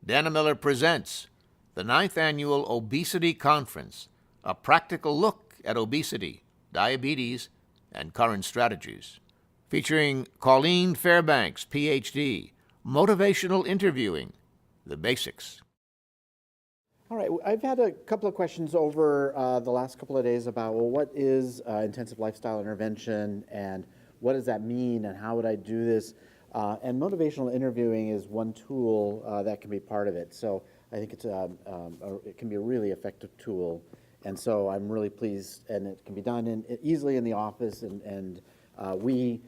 Dana Miller presents the 9th Annual Obesity Conference, a practical look at obesity, diabetes, and current strategies. Featuring Colleen Fairbanks, PhD, motivational interviewing, the basics. All right, I've had a couple of questions over the last couple of days about, well, what is intensive lifestyle intervention and what does that mean and how would I do this? And motivational interviewing is one tool that can be part of it. So I think it can be a really effective tool. And so I'm really pleased, and it can be done easily in the office. And we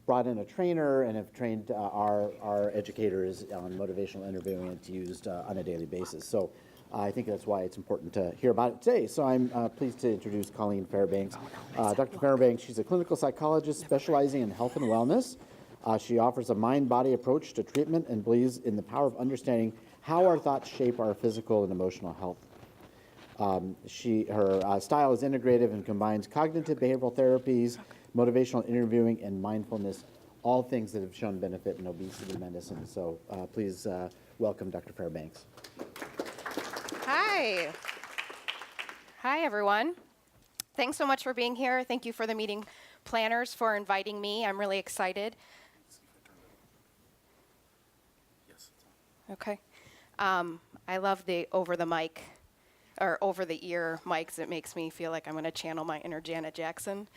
brought in a trainer and have trained our educators on motivational interviewing. It's used on a daily basis. So I think that's why it's important to hear about it today. So I'm pleased to introduce Colleen Fairbanks. Dr. Fairbanks, she's a clinical psychologist specializing in health and wellness. She offers a mind-body approach to treatment and believes in the power of understanding how our thoughts shape our physical and emotional health. Her style is integrative and combines cognitive behavioral therapies, motivational interviewing, and mindfulness, all things that have shown benefit in obesity medicine. So please welcome Dr. Fairbanks. Hi. Hi, everyone. Thanks so much for being here. Thank you for the meeting planners for inviting me. I'm really excited. Okay. I love the over-the-mic or over-the-ear mics. It makes me feel like I'm going to channel my inner Janet Jackson.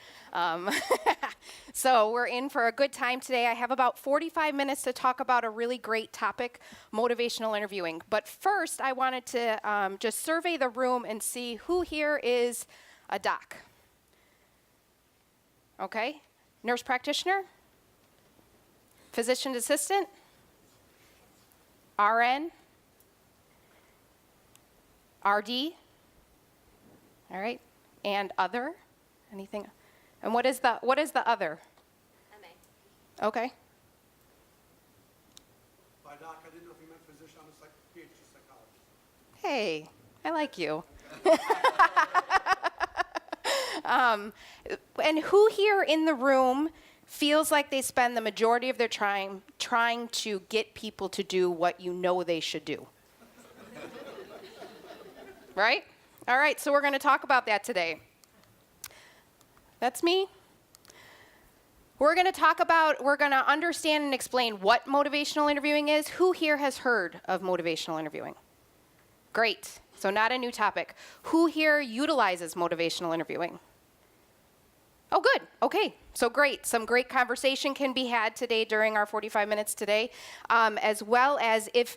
So we're in for a good time today. I have about 45 minutes to talk about a really great topic, motivational interviewing. But first, I wanted to just survey the room and see who here is a doc. Okay. Nurse practitioner? Physician assistant? RN? RD? All right. And other? Anything? And what is the other? MA. Okay. By doc, I didn't know if you meant physician. I'm a PhD psychologist. Hey, I like you. And who here in the room feels like they spend the majority of their time trying to get people to do what you know they should do? Right? All right, so we're going to talk about that today. That's me. We're going to understand and explain what motivational interviewing is. Who here has heard of motivational interviewing? Great. So not a new topic. Who here utilizes motivational interviewing? Oh, good. Okay. So great. Some great conversation can be had today during our 45 minutes today, as well as if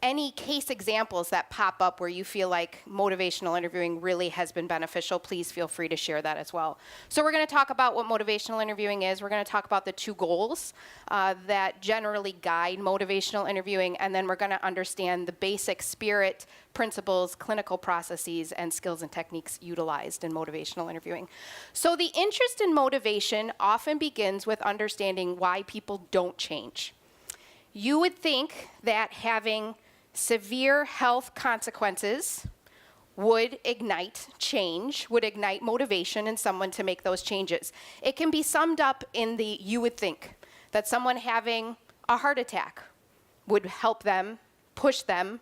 any case examples that pop up where you feel like motivational interviewing really has been beneficial, please feel free to share that as well. So we're going to talk about what motivational interviewing is. We're going to talk about the 2 goals that generally guide motivational interviewing, and then we're going to understand the basic spirit, principles, clinical processes, and skills and techniques utilized in motivational interviewing. So the interest in motivation often begins with understanding why people don't change. You would think that having severe health consequences would ignite change, would ignite motivation in someone to make those changes. It can be summed up in the you would think that someone having a heart attack would help them, push them,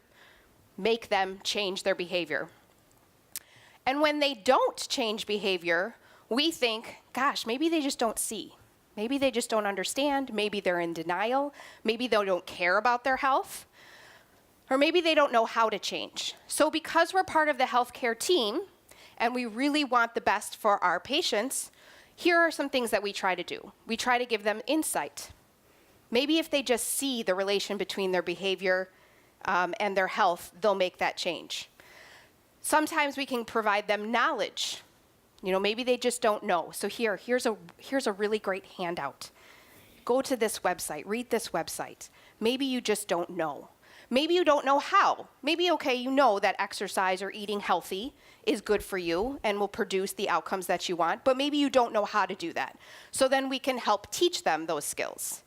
make them change their behavior. And when they don't change behavior, we think, gosh, maybe they just don't see. Maybe they just don't understand. Maybe they're in denial. Maybe they don't care about their health. Or maybe they don't know how to change. So because we're part of the healthcare team and we really want the best for our patients, here are some things that we try to do. We try to give them insight. Maybe if they just see the relation between their behavior and their health, they'll make that change. Sometimes we can provide them knowledge. You know, maybe they just don't know. So here's a really great handout. Go to this website, read this website. Maybe you just don't know. Maybe you don't know how. Maybe, okay, you know that exercise or eating healthy is good for you and will produce the outcomes that you want, but maybe you don't know how to do that. So then we can help teach them those skills.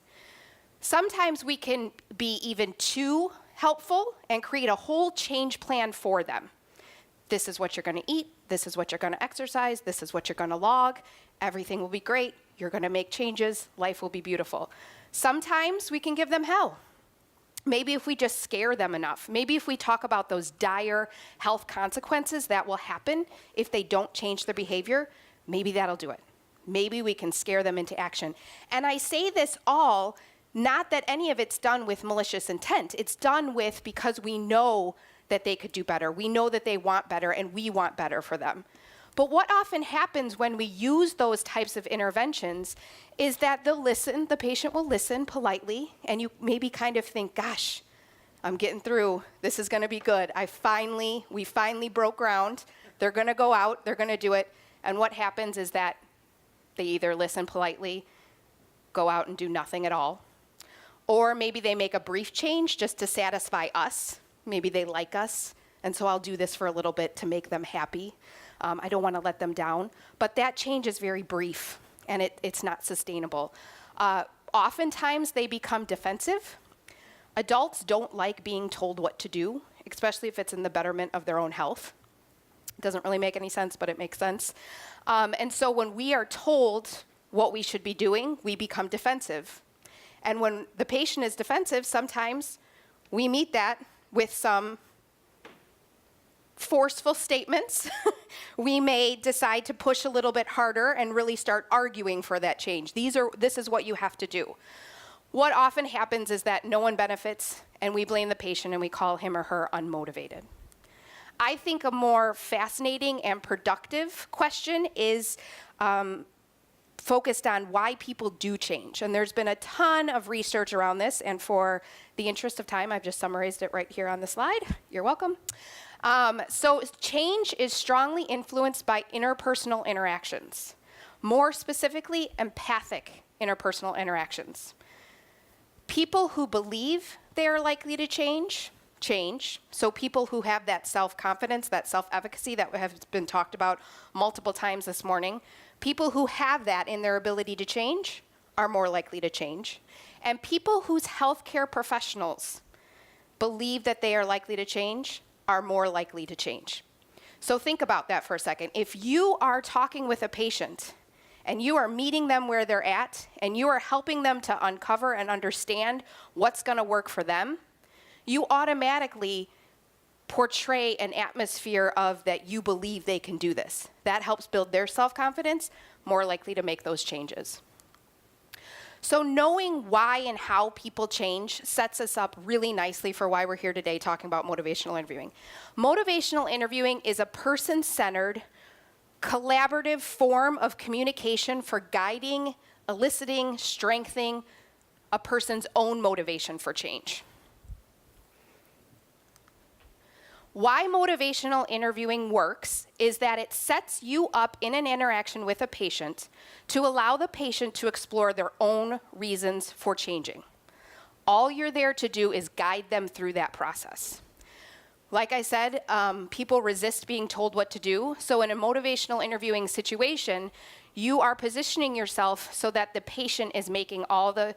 Sometimes we can be even too helpful and create a whole change plan for them. This is what you're going to eat. This is what you're going to exercise. This is what you're going to log. Everything will be great. You're going to make changes. Life will be beautiful. Sometimes we can give them hell. Maybe if we just scare them enough. Maybe if we talk about those dire health consequences that will happen if they don't change their behavior, maybe that'll do it. Maybe we can scare them into action. And I say this all, not that any of it's done with malicious intent. It's done with because we know that they could do better. We know that they want better, and we want better for them. But what often happens when we use those types of interventions is that they'll listen, the patient will listen politely, and you maybe kind of think, gosh, I'm getting through, this is gonna be good. We finally broke ground. They're gonna go out, they're gonna do it. And what happens is that they either listen politely, go out and do nothing at all, or maybe they make a brief change just to satisfy us. Maybe they like us, and so I'll do this for a little bit to make them happy. I don't want to let them down. But that change is very brief, and it's not sustainable. Oftentimes, they become defensive. Adults don't like being told what to do, especially if it's in the betterment of their own health. It doesn't really make any sense, but it makes sense. And so when we are told what we should be doing, we become defensive. And when the patient is defensive, sometimes we meet that with some forceful statements. We may decide to push a little bit harder and really start arguing for that change. This is what you have to do. What often happens is that no one benefits, and we blame the patient, and we call him or her unmotivated. I think a more fascinating and productive question is focused on why people do change. And there's been a ton of research around this, and for the interest of time, I've just summarized it right here on the slide. You're welcome. So change is strongly influenced by interpersonal interactions, more specifically, empathic interpersonal interactions. People who believe they are likely to change. So people who have that self-confidence, that self-efficacy that has been talked about multiple times this morning, people who have that in their ability to change are more likely to change. And people whose healthcare professionals believe that they are likely to change are more likely to change. So think about that for a second. If you are talking with a patient and you are meeting them where they're at and you are helping them to uncover and understand what's going to work for them, you automatically portray an atmosphere of that you believe they can do this. That helps build their self-confidence, more likely to make those changes. So knowing why and how people change sets us up really nicely for why we're here today talking about motivational interviewing. Motivational interviewing is a person-centered, collaborative form of communication for guiding, eliciting, strengthening a person's own motivation for change. Why motivational interviewing works is that it sets you up in an interaction with a patient to allow the patient to explore their own reasons for changing. All you're there to do is guide them through that process. Like I said, people resist being told what to do. So in a motivational interviewing situation, you are positioning yourself so that the patient is making all the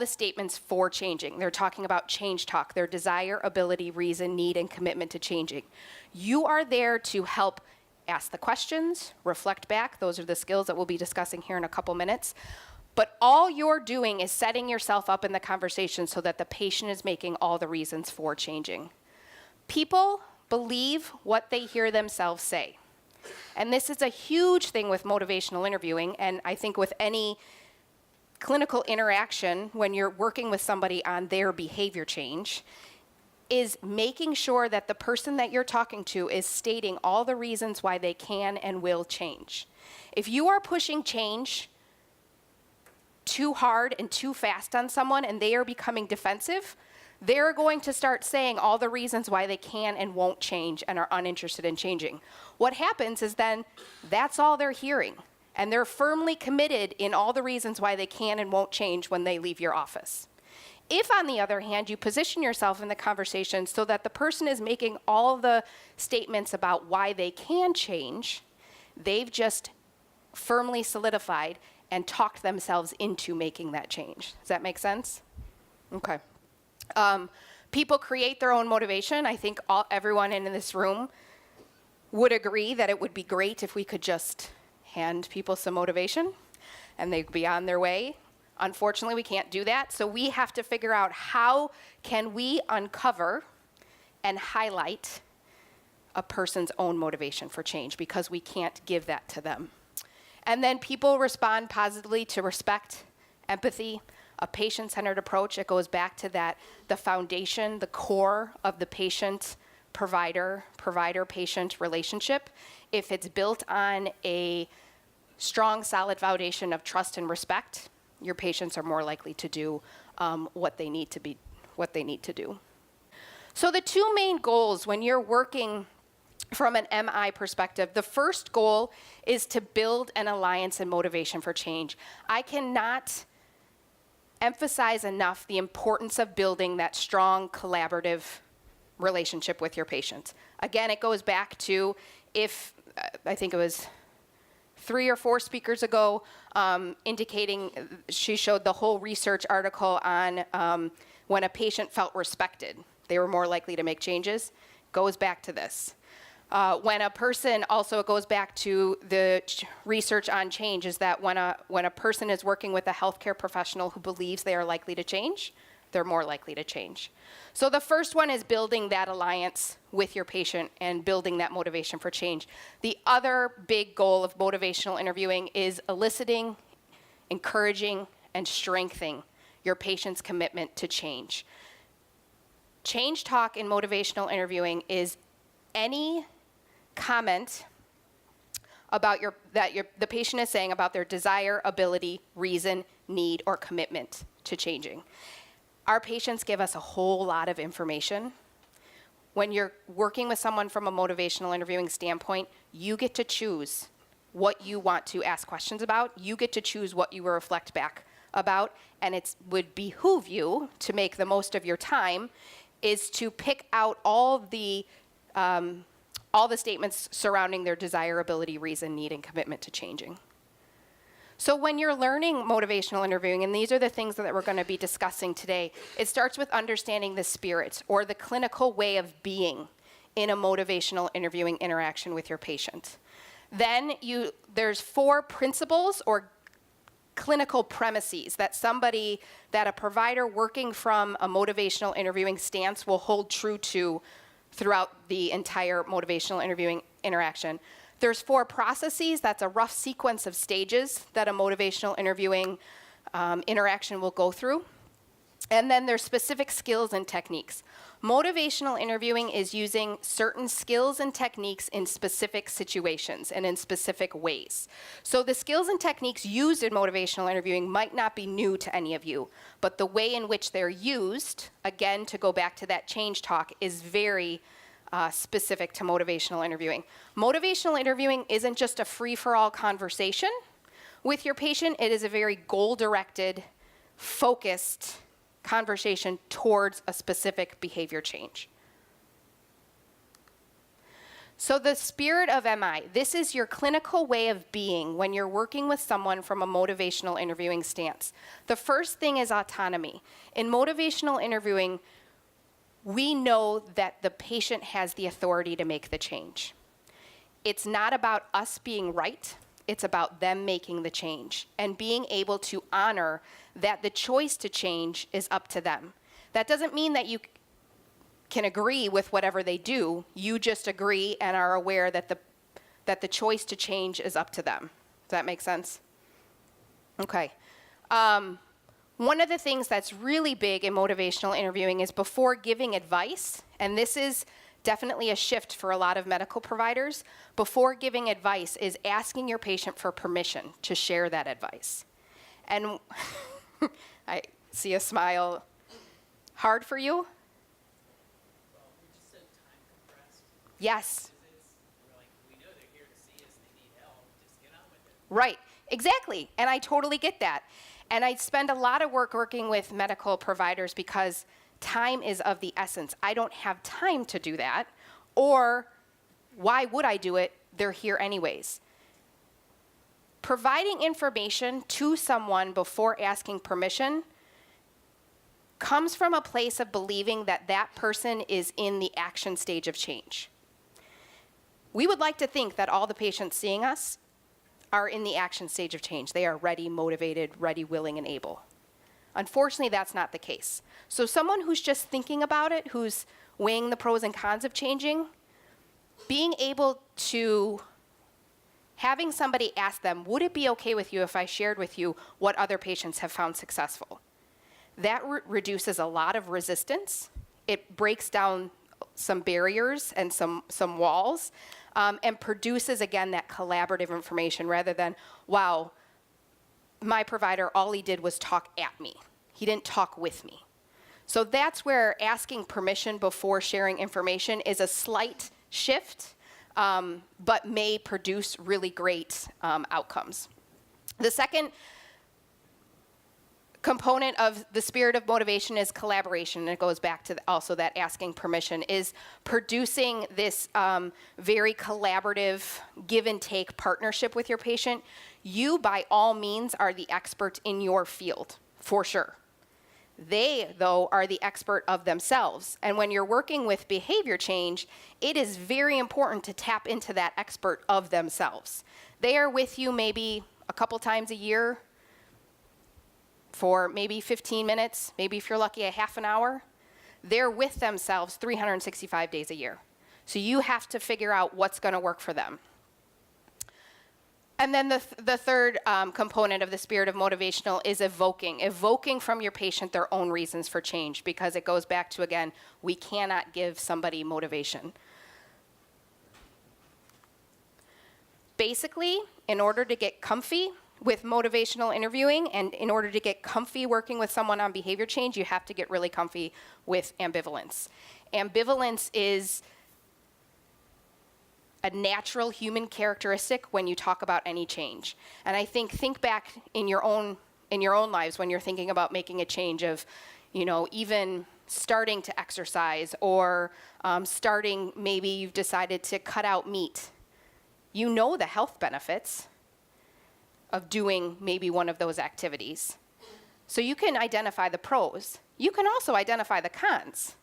statements for changing. They're talking about change talk, their desire, ability, reason, need, and commitment to changing. You are there to help ask the questions, reflect back. Those are the skills that we'll be discussing here in a couple minutes. But all you're doing is setting yourself up in the conversation so that the patient is making all the reasons for changing. People believe what they hear themselves say. And this is a huge thing with motivational interviewing, and I think with any clinical interaction when you're working with somebody on their behavior change is making sure that the person that you're talking to is stating all the reasons why they can and will change. If you are pushing change too hard and too fast on someone and they are becoming defensive, they're going to start saying all the reasons why they can and won't change and are uninterested in changing. What happens is then that's all they're hearing. And they're firmly committed in all the reasons why they can and won't change when they leave your office. If, on the other hand, you position yourself in the conversation so that the person is making all the statements about why they can change, they've just firmly solidified and talked themselves into making that change. Does that make sense? Okay. People create their own motivation. I think everyone in this room would agree that it would be great if we could just hand people some motivation and they'd be on their way. Unfortunately, we can't do that. So we have to figure out how can we uncover and highlight a person's own motivation for change, because we can't give that to them. And then people respond positively to respect, empathy, a patient-centered approach. It goes back to that, the foundation, the core of the provider-patient relationship. If it's built on a strong, solid foundation of trust and respect, your patients are more likely to do what they need to do. So the two main goals when you're working from an MI perspective, the first goal is to build an alliance and motivation for change. I cannot emphasize enough the importance of building that strong collaborative relationship with your patient. Again, it goes back to I think it was 3 or 4 speakers ago, indicating, she showed the whole research article on when a patient felt respected, they were more likely to make changes. Goes back to this. When a person, also it goes back to the research on change, is that when a person is working with a healthcare professional who believes they are likely to change, they're more likely to change. So the first one is building that alliance with your patient and building that motivation for change. The other big goal of motivational interviewing is eliciting, encouraging, and strengthening your patient's commitment to change. Change talk in motivational interviewing is any comment about the patient is saying about their desire, ability, reason, need, or commitment to changing. Our patients give us a whole lot of information. When you're working with someone from a motivational interviewing standpoint, you get to choose what you want to ask questions about. You get to choose what you will reflect back about, and it would behoove you to make the most of your time is to pick out all the statements surrounding their desire, ability, reason, need, and commitment to changing. So when you're learning motivational interviewing, and these are the things that we're going to be discussing today, it starts with understanding the spirit or the clinical way of being in a motivational interviewing interaction with your patient. Then there's 4 principles or clinical premises that a provider working from a motivational interviewing stance will hold true to throughout the entire motivational interviewing interaction. There's 4 processes. That's a rough sequence of stages that a motivational interviewing interaction will go through. And then there's specific skills and techniques. Motivational interviewing is using certain skills and techniques in specific situations and in specific ways. So the skills and techniques used in motivational interviewing might not be new to any of you, but the way in which they're used, again, to go back to that change talk, is very specific to motivational interviewing. Motivational interviewing isn't just a free-for-all conversation with your patient. It is a very goal-directed, focused conversation towards a specific behavior change. So the spirit of MI, this is your clinical way of being when you're working with someone from a motivational interviewing stance. The first thing is autonomy. In motivational interviewing, we know that the patient has the authority to make the change. It's not about us being right. It's about them making the change and being able to honor that the choice to change is up to them. That doesn't mean that you can agree with whatever they do. You just agree and are aware that the choice to change is up to them. Does that make sense? Okay. One of the things that's really big in motivational interviewing is before giving advice, and this is definitely a shift for a lot of medical providers, before giving advice is asking your patient for permission to share that advice. And I see a smile. Hard for you? Well, we just said time compressed. Yes. We're like, we know they're here to see us, they need help, just get on with it. Right, exactly, and I totally get that. And I spend a lot of work working with medical providers because time is of the essence. I don't have time to do that, or why would I do it? They're here anyways. Providing information to someone before asking permission comes from a place of believing that that person is in the action stage of change. We would like to think that all the patients seeing us are in the action stage of change. They are ready, motivated, ready, willing, and able. Unfortunately, that's not the case. So someone who's just thinking about it, who's weighing the pros and cons of changing, being able to, having somebody ask them, would it be okay with you if I shared with you what other patients have found successful? That reduces a lot of resistance. It breaks down some barriers and some walls, and produces, again, that collaborative information rather than, wow, my provider, all he did was talk at me. He didn't talk with me. So that's where asking permission before sharing information is a slight shift, but may produce really great outcomes. The second component of the spirit of motivation is collaboration, and it goes back to also that asking permission, is producing this very collaborative give and take partnership with your patient. You, by all means, are the expert in your field, for sure. They, though, are the expert of themselves. And when you're working with behavior change, it is very important to tap into that expert of themselves. They are with you maybe a couple times a year for maybe 15 minutes, maybe if you're lucky, a half an hour. They're with themselves 365 days a year. So you have to figure out what's going to work for them. And then the third component of the spirit of motivational is evoking from your patient their own reasons for change, because it goes back to, again, we cannot give somebody motivation. Basically, in order to get comfy with motivational interviewing and in order to get comfy working with someone on behavior change, you have to get really comfy with ambivalence. Ambivalence is a natural human characteristic when you talk about any change. And I think back in your own lives when you're thinking about making a change of, even starting to exercise or starting, maybe you've decided to cut out meat. You know the health benefits of doing maybe one of those activities. So you can identify the pros. You can also identify the cons.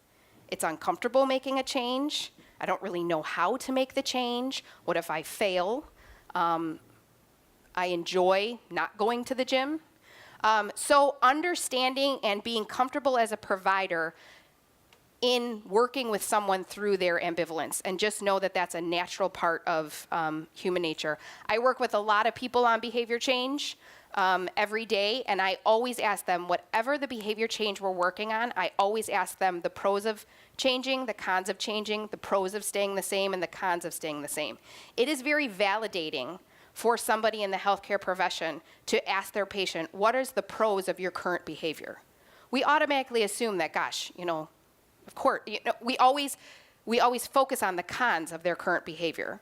It's uncomfortable making a change. I don't really know how to make the change. What if I fail? I enjoy not going to the gym. So understanding and being comfortable as a provider in working with someone through their ambivalence, and just know that that's a natural part of human nature. I work with a lot of people on behavior change every day, and I always ask them, whatever the behavior change we're working on, I always ask them the pros of changing, the cons of changing, the pros of staying the same, and the cons of staying the same. It is very validating for somebody in the healthcare profession to ask their patient, what is the pros of your current behavior? We automatically assume that, gosh, of course, we always focus on the cons of their current behavior.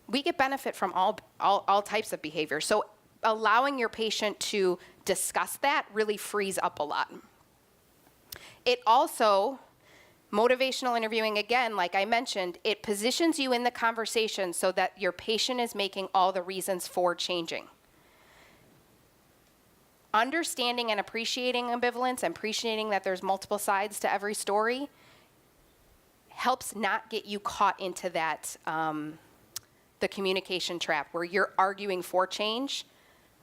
We get benefit from all types of behavior. So allowing your patient to discuss that really frees up a lot. It also, motivational interviewing, again, like I mentioned, it positions you in the conversation so that your patient is making all the reasons for changing. Understanding and appreciating ambivalence and appreciating that there's multiple sides to every story helps not get you caught into that, the communication trap where you're arguing for change.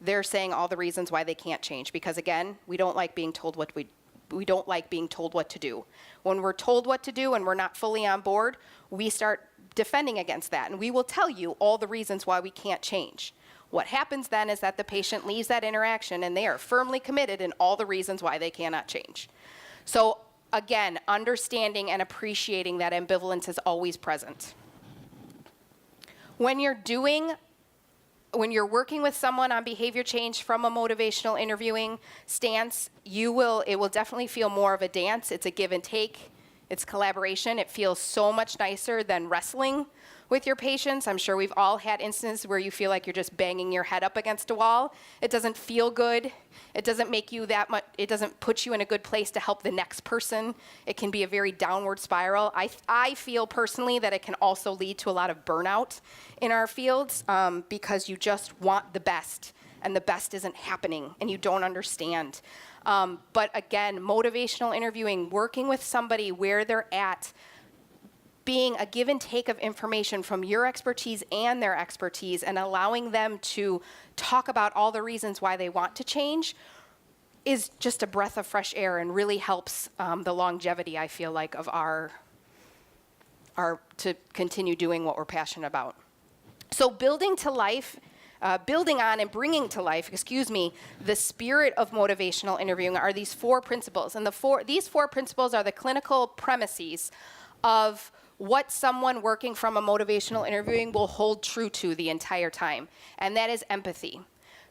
They're saying all the reasons why they can't change, because again, we don't like being told what we don't like being told what to do. When we're told what to do and we're not fully on board, we start defending against that, and we will tell you all the reasons why we can't change. What happens then is that the patient leaves that interaction and they are firmly committed in all the reasons why they cannot change. So again, understanding and appreciating that ambivalence is always present. When you're working with someone on behavior change from a motivational interviewing stance, it will definitely feel more of a dance. It's a give and take. It's collaboration. It feels so much nicer than wrestling with your patients. I'm sure we've all had instances where you feel like you're just banging your head up against a wall. It doesn't feel good. It doesn't make you that much, it doesn't put you in a good place to help the next person. It can be a very downward spiral. I feel personally that it can also lead to a lot of burnout in our fields because you just want the best, and the best isn't happening, and you don't understand. But again, motivational interviewing, working with somebody where they're at, being a give and take of information from your expertise and their expertise, and allowing them to talk about all the reasons why they want to change, is just a breath of fresh air and really helps the longevity, I feel like, of our to continue doing what we're passionate about. So building on and bringing to life, the spirit of motivational interviewing are these 4 principles. And these 4 principles are the clinical premises of what someone working from a motivational interviewing will hold true to the entire time. And that is empathy.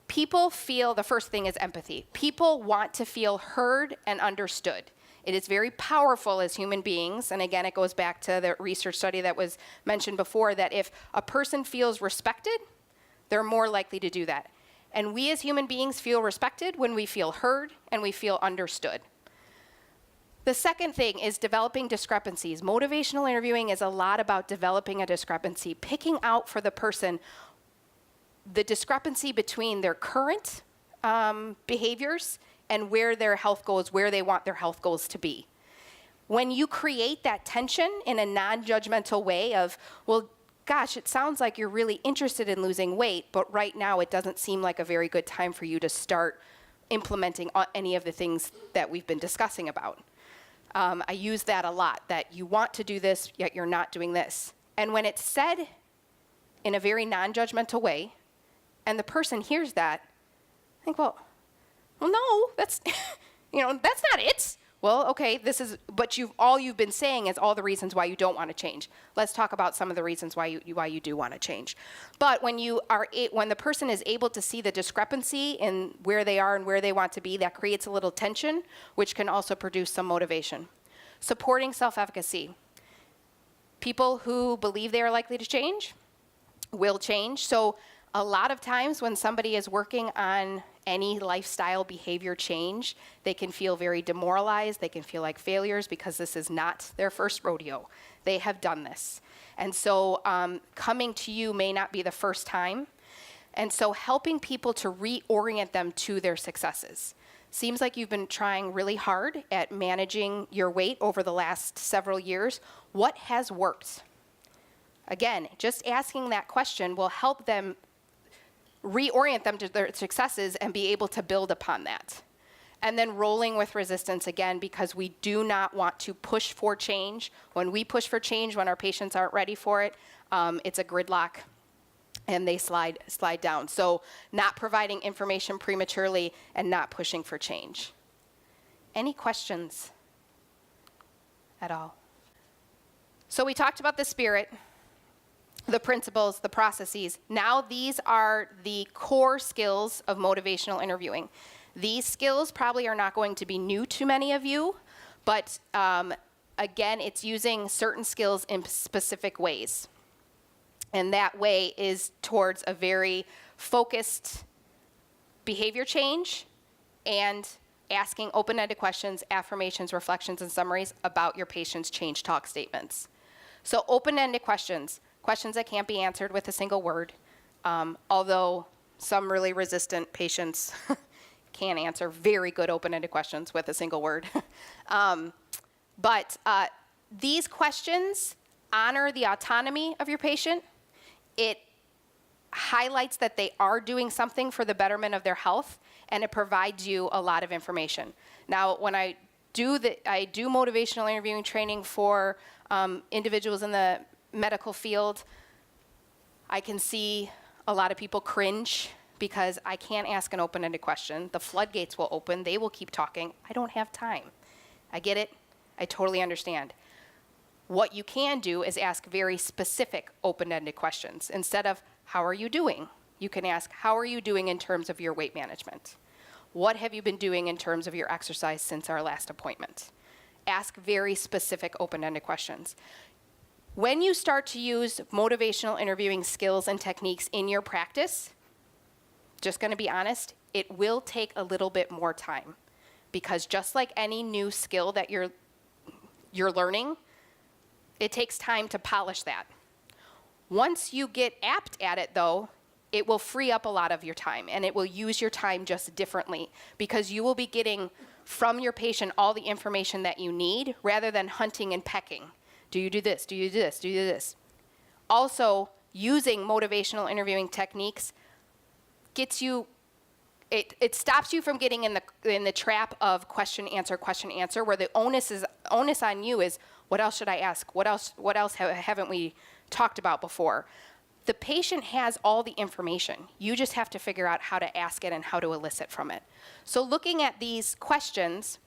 The first thing is empathy. People want to feel heard and understood. It is very powerful as human beings, and again, it goes back to the research study that was mentioned before, that if a person feels respected, they're more likely to do that. And we as human beings feel respected when we feel heard and we feel understood. The second thing is developing discrepancies. Motivational interviewing is a lot about developing a discrepancy, picking out for the person the discrepancy between their current behaviors and where their health goals, where they want their health goals to be. When you create that tension in a non-judgmental way of, well, gosh, it sounds like you're really interested in losing weight, but right now it doesn't seem like a very good time for you to start implementing any of the things that we've been discussing about. I use that a lot, that you want to do this, yet you're not doing this. And when it's said in a very non-judgmental way, and the person hears that, I think, well, no, that's, that's not it. Well, okay, but all you've been saying is all the reasons why you don't want to change. Let's talk about some of the reasons why you do want to change. But when the person is able to see the discrepancy in where they are and where they want to be, that creates a little tension, which can also produce some motivation. Supporting self-efficacy. People who believe they are likely to change will change. So a lot of times when somebody is working on any lifestyle behavior change, they can feel very demoralized. They can feel like failures because this is not their first rodeo. They have done this. And so coming to you may not be the first time. And so helping people to reorient them to their successes. Seems like you've been trying really hard at managing your weight over the last several years. What has worked? Again, just asking that question will help them reorient them to their successes and be able to build upon that. And then rolling with resistance again, because we do not want to push for change. When we push for change, when our patients aren't ready for it, it's a gridlock and they slide down. So not providing information prematurely and not pushing for change. Any questions at all? So we talked about the spirit, the principles, the processes. Now these are the core skills of motivational interviewing. These skills probably are not going to be new to many of you, but again, it's using certain skills in specific ways. And that way is towards a very focused behavior change and asking open-ended questions, affirmations, reflections, and summaries about your patient's change talk statements. So open-ended questions that can't be answered with a single word, although some really resistant patients can answer very good open-ended questions with a single word. But these questions honor the autonomy of your patient. It highlights that they are doing something for the betterment of their health, and it provides you a lot of information. Now, when I do motivational interviewing training for individuals in the medical field, I can see a lot of people cringe because I can't ask an open-ended question. The floodgates will open. They will keep talking. I don't have time. I get it. I totally understand. What you can do is ask very specific open-ended questions. Instead of, how are you doing? You can ask, how are you doing in terms of your weight management? What have you been doing in terms of your exercise since our last appointment? Ask very specific open-ended questions. When you start to use motivational interviewing skills and techniques in your practice, just going to be honest, it will take a little bit more time, because just like any new skill that you're learning, it takes time to polish that. Once you get apt at it, though, it will free up a lot of your time, and it will use your time just differently, because you will be getting from your patient all the information that you need rather than hunting and pecking. Do you do this? Do you do this? Do you do this? Also, using motivational interviewing techniques gets you it stops you from getting in the trap of question, answer, where the onus on you is, what else should I ask? What else haven't we talked about before? The patient has all the information. You just have to figure out how to ask it and how to elicit from it. So looking at these questions,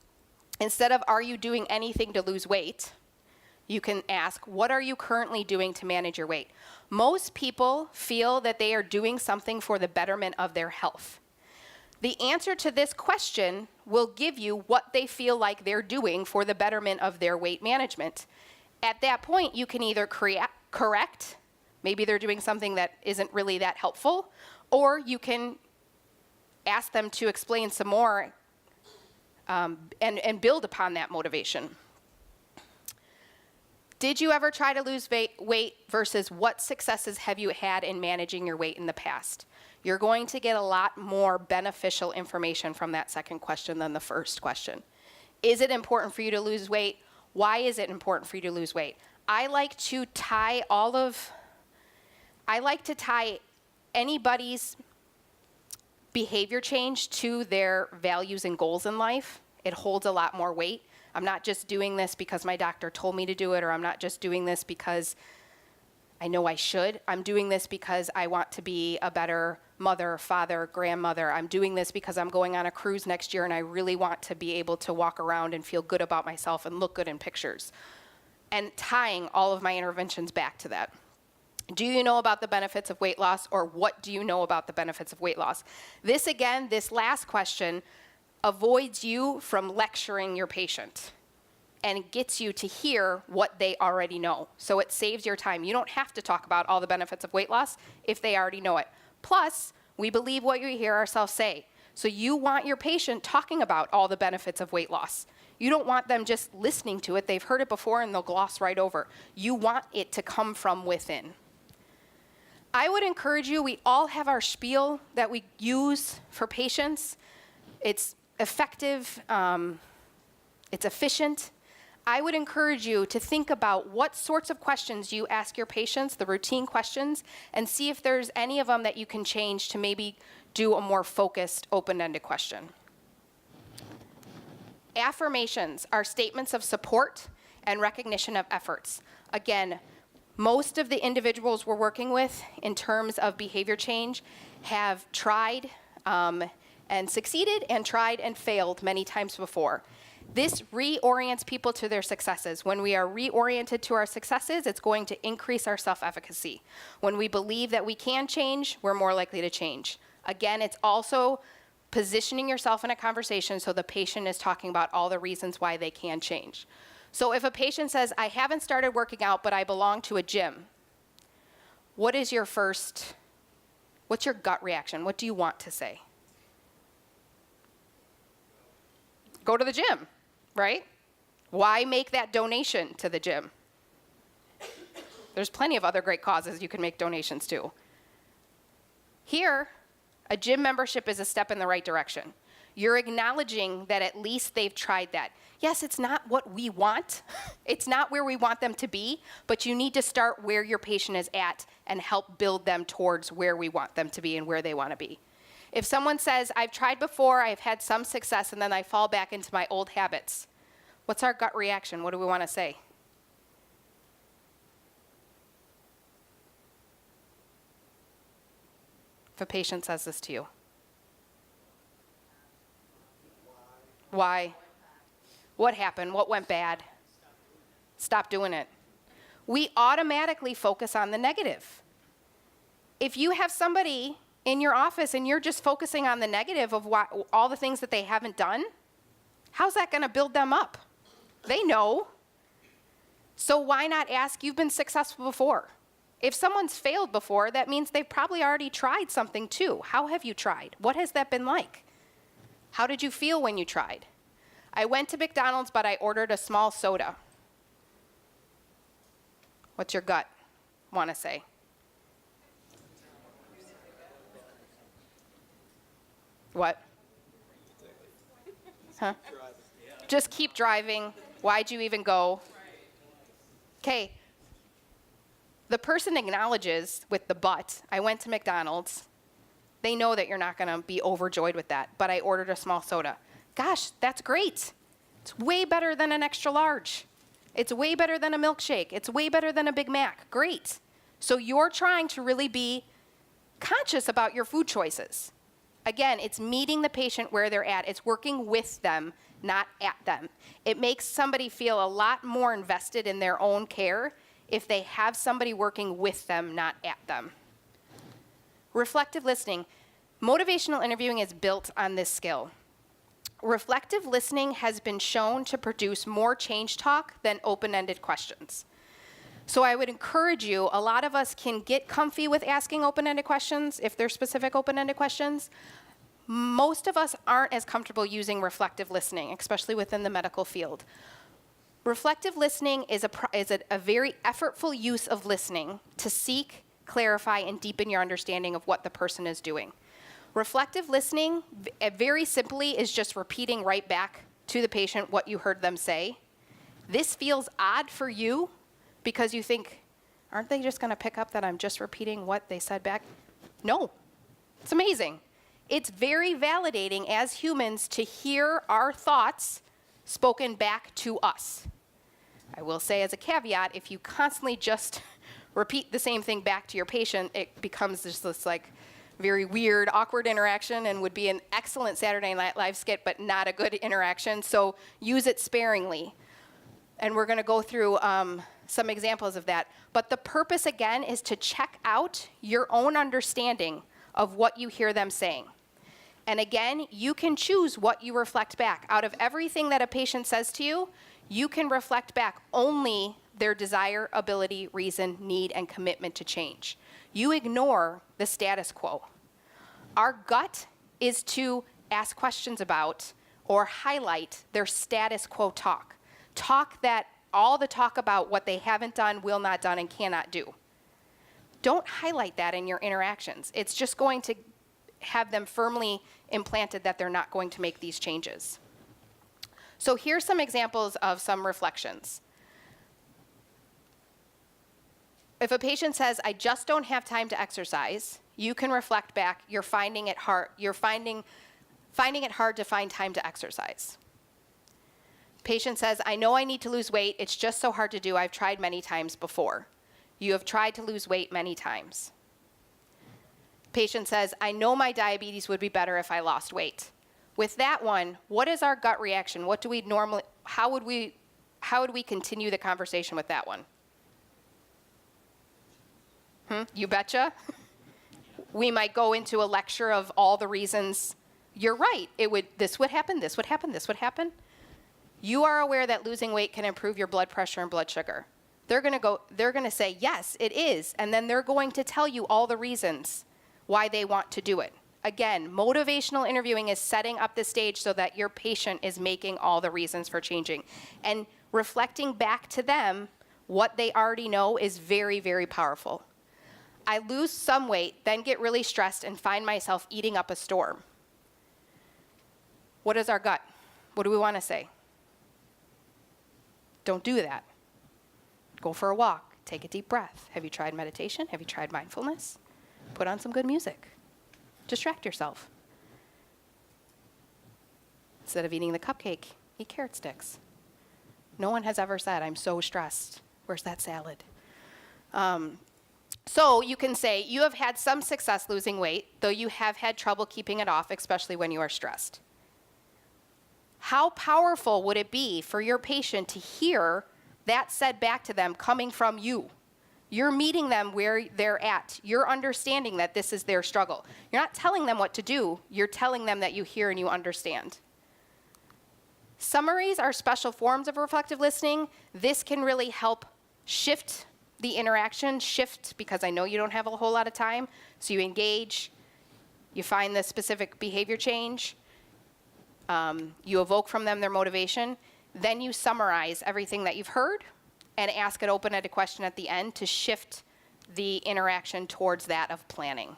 instead of, are you doing anything to lose weight? You can ask, what are you currently doing to manage your weight? Most people feel that they are doing something for the betterment of their health. The answer to this question will give you what they feel like they're doing for the betterment of their weight management. At that point, you can either correct, maybe they're doing something that isn't really that helpful, or you can ask them to explain some more and build upon that motivation. Did you ever try to lose weight versus what successes have you had in managing your weight in the past? You're going to get a lot more beneficial information from that second question than the first question. Is it important for you to lose weight? Why is it important for you to lose weight? I like to tie anybody's behavior change to their values and goals in life. It holds a lot more weight. I'm not just doing this because my doctor told me to do it, or I'm not just doing this because I know I should. I'm doing this because I want to be a better mother, father, grandmother. I'm doing this because I'm going on a cruise next year and I really want to be able to walk around and feel good about myself and look good in pictures. And tying all of my interventions back to that. Do you know about the benefits of weight loss, or what do you know about the benefits of weight loss? This last question avoids you from lecturing your patient and gets you to hear what they already know. So it saves your time. You don't have to talk about all the benefits of weight loss if they already know it. Plus, we believe what you hear ourselves say. So you want your patient talking about all the benefits of weight loss. You don't want them just listening to it. They've heard it before and they'll gloss right over. You want it to come from within. I would encourage you, we all have our spiel that we use for patients. It's effective, it's efficient. I would encourage you to think about what sorts of questions you ask your patients, the routine questions, and see if there's any of them that you can change to maybe do a more focused, open-ended question. Affirmations are statements of support and recognition of efforts. Again, most of the individuals we're working with in terms of behavior change have tried and succeeded and tried and failed many times before. This reorients people to their successes. When we are reoriented to our successes, it's going to increase our self-efficacy. When we believe that we can change, we're more likely to change. Again, it's also positioning yourself in a conversation so the patient is talking about all the reasons why they can change. So if a patient says, I haven't started working out, but I belong to a gym, what's your gut reaction? What do you want to say? Go to the gym, right? Why make that donation to the gym? There's plenty of other great causes you can make donations to. Here, a gym membership is a step in the right direction. You're acknowledging that at least they've tried that. Yes, it's not what we want. It's not where we want them to be, but you need to start where your patient is at and help build them towards where we want them to be and where they want to be. If someone says, I've tried before, I've had some success, and then I fall back into my old habits, what's our gut reaction? What do we want to say? If a patient says this to you. Why? What happened? What went bad? Stop doing it. We automatically focus on the negative. If you have somebody in your office and you're just focusing on the negative of all the things that they haven't done, how's that going to build them up? They know. So why not ask, you've been successful before. If someone's failed before, that means they've probably already tried something too. How have you tried? What has that been like? How did you feel when you tried? I went to McDonald's, but I ordered a small soda. What's your gut want to say? What? Huh? Just keep driving. Why'd you even go? Okay. The person acknowledges with the but, I went to McDonald's, They know that you're not going to be overjoyed with that, but I ordered a small soda. Gosh, that's great. It's way better than an extra large. It's way better than a milkshake. It's way better than a Big Mac. Great. So you're trying to really be conscious about your food choices. Again, it's meeting the patient where they're at. It's working with them, not at them. It makes somebody feel a lot more invested in their own care if they have somebody working with them, not at them. Reflective listening. Motivational interviewing is built on this skill. Reflective listening has been shown to produce more change talk than open-ended questions. So I would encourage you, a lot of us can get comfy with asking open-ended questions if they're specific open-ended questions. Most of us aren't as comfortable using reflective listening, especially within the medical field. Reflective listening is a very effortful use of listening to seek, clarify, and deepen your understanding of what the person is doing. Reflective listening, very simply, is just repeating right back to the patient what you heard them say. This feels odd for you because you think, aren't they just going to pick up that I'm just repeating what they said back? No, it's amazing. It's very validating as humans to hear our thoughts spoken back to us. I will say as a caveat, if you constantly just repeat the same thing back to your patient, it becomes just this like very weird, awkward interaction and would be an excellent Saturday Night Live skit, but not a good interaction. So use it sparingly. And we're going to go through some examples of that. But the purpose, again, is to check out your own understanding of what you hear them saying. And again, you can choose what you reflect back. Out of everything that a patient says to you, you can reflect back only their desire, ability, reason, need, and commitment to change. You ignore the status quo. Our gut is to ask questions about or highlight their status quo talk. All the talk about what they haven't done, will not done, and cannot do. Don't highlight that in your interactions. It's just going to have them firmly implanted that they're not going to make these changes. So here's some examples of some reflections. If a patient says, I just don't have time to exercise, you can reflect back, you're finding it hard to find time to exercise. Patient says, I know I need to lose weight, it's just so hard to do, I've tried many times before. You have tried to lose weight many times. Patient says, I know my diabetes would be better if I lost weight. With that one, what is our gut reaction? How would we continue the conversation with that one? You betcha? We might go into a lecture of all the reasons. You're right, this would happen, this would happen, this would happen. You are aware that losing weight can improve your blood pressure and blood sugar. They're going to say, yes, it is. And then they're going to tell you all the reasons why they want to do it. Again, motivational interviewing is setting up the stage so that your patient is making all the reasons for changing. And reflecting back to them what they already know is very, very powerful. I lose some weight, then get really stressed and find myself eating up a storm. What is our gut? What do we want to say? Don't do that. Go for a walk. Take a deep breath. Have you tried meditation? Have you tried mindfulness? Put on some good music. Distract yourself. Instead of eating the cupcake, eat carrot sticks. No one has ever said, I'm so stressed. Where's that salad? So you can say, you have had some success losing weight, though you have had trouble keeping it off, especially when you are stressed. How powerful would it be for your patient to hear that said back to them coming from you? You're meeting them where they're at. You're understanding that this is their struggle. You're not telling them what to do. You're telling them that you hear and you understand. Summaries are special forms of reflective listening. This can really help shift the interaction, because I know you don't have a whole lot of time. So you engage, you find the specific behavior change, you evoke from them their motivation, then you summarize everything that you've heard and ask an open-ended question at the end to shift the interaction towards that of planning.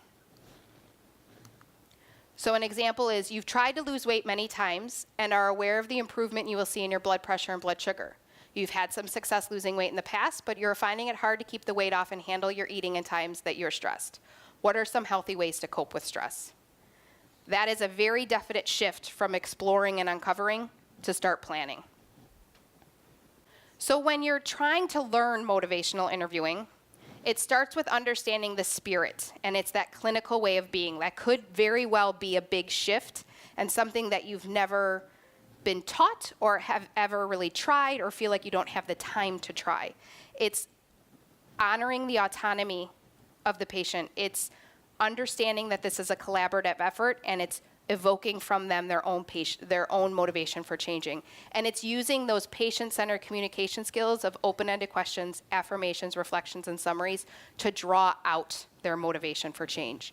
So an example is, you've tried to lose weight many times and are aware of the improvement you will see in your blood pressure and blood sugar. You've had some success losing weight in the past, but you're finding it hard to keep the weight off and handle your eating in times that you're stressed. What are some healthy ways to cope with stress? That is a very definite shift from exploring and uncovering to start planning. So when you're trying to learn motivational interviewing, it starts with understanding the spirit, and it's that clinical way of being. That could very well be a big shift and something that you've never been taught or have ever really tried or feel like you don't have the time to try. It's honoring the autonomy of the patient. It's understanding that this is a collaborative effort, and it's evoking from them their own motivation for changing. And it's using those patient-centered communication skills of open-ended questions, affirmations, reflections, and summaries to draw out their motivation for change.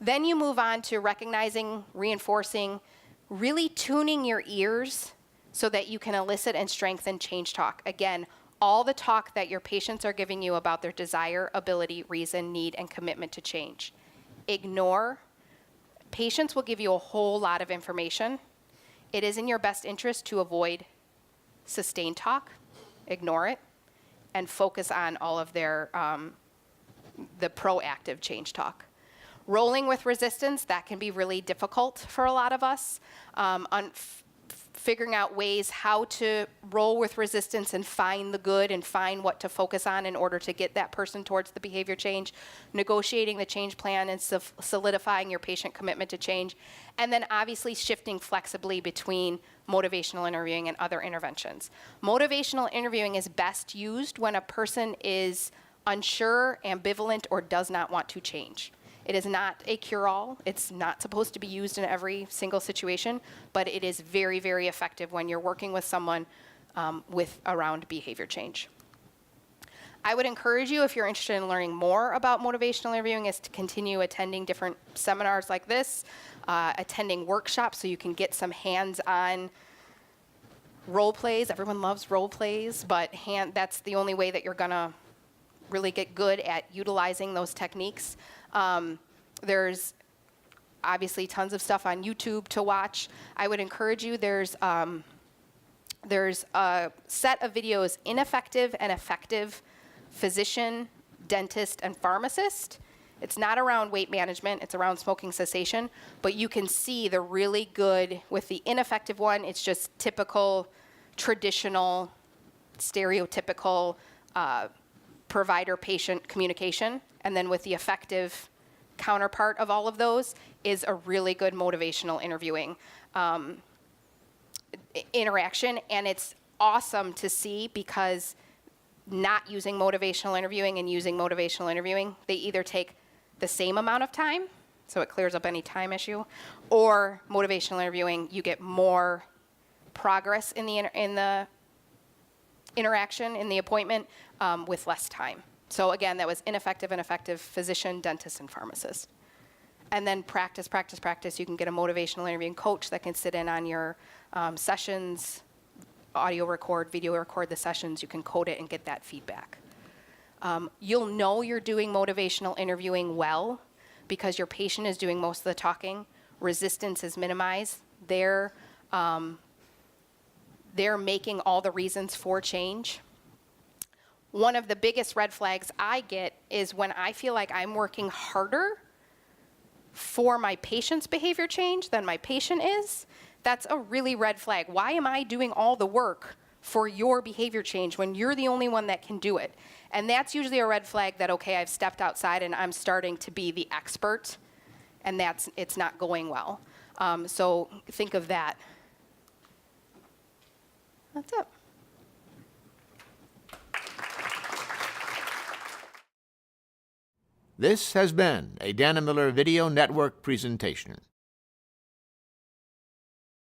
Then you move on to recognizing, reinforcing, really tuning your ears so that you can elicit and strengthen change talk. Again, all the talk that your patients are giving you about their desire, ability, reason, need, and commitment to change. Ignore. Patients will give you a whole lot of information. It is in your best interest to avoid sustained talk, ignore it, and focus on all of their, the proactive change talk. Rolling with resistance, that can be really difficult for a lot of us. Figuring out ways how to roll with resistance and find the good and find what to focus on in order to get that person towards the behavior change, negotiating the change plan and solidifying your patient commitment to change, and then obviously shifting flexibly between motivational interviewing and other interventions. Motivational interviewing is best used when a person is unsure, ambivalent, or does not want to change. It is not a cure-all. It's not supposed to be used in every single situation, but it is very, very effective when you're working with someone around behavior change. I would encourage you, if you're interested in learning more about motivational interviewing, is to continue attending different seminars like this, attending workshops so you can get some hands-on role plays. Everyone loves role plays, but that's the only way that you're gonna really get good at utilizing those techniques. There's obviously tons of stuff on YouTube to watch. I would encourage you, there's a set of videos, Ineffective and Effective Physician, Dentist, and Pharmacist. It's not around weight management, it's around smoking cessation, but you can see the really good, with the ineffective one, it's just typical, traditional, stereotypical provider-patient communication. And then with the effective counterpart of all of those is a really good motivational interviewing interaction. And it's awesome to see, because not using motivational interviewing and using motivational interviewing, they either take the same amount of time, so it clears up any time issue, or motivational interviewing, you get more progress in the interaction, in the appointment, with less time. So again, that was ineffective and effective physician, dentist, and pharmacist. And then practice, practice, practice. You can get a motivational interviewing coach that can sit in on your sessions, audio record, video record the sessions. You can code it and get that feedback. You'll know you're doing motivational interviewing well because your patient is doing most of the talking. Resistance is minimized. They're making all the reasons for change. One of the biggest red flags I get is when I feel like I'm working harder for my patient's behavior change than my patient is. That's a really red flag. Why am I doing all the work for your behavior change when you're the only one that can do it? And that's usually a red flag that, okay, I've stepped outside and I'm starting to be the expert, and it's not going well. So think of that. That's it. This has been a Dana Miller Video Network presentation.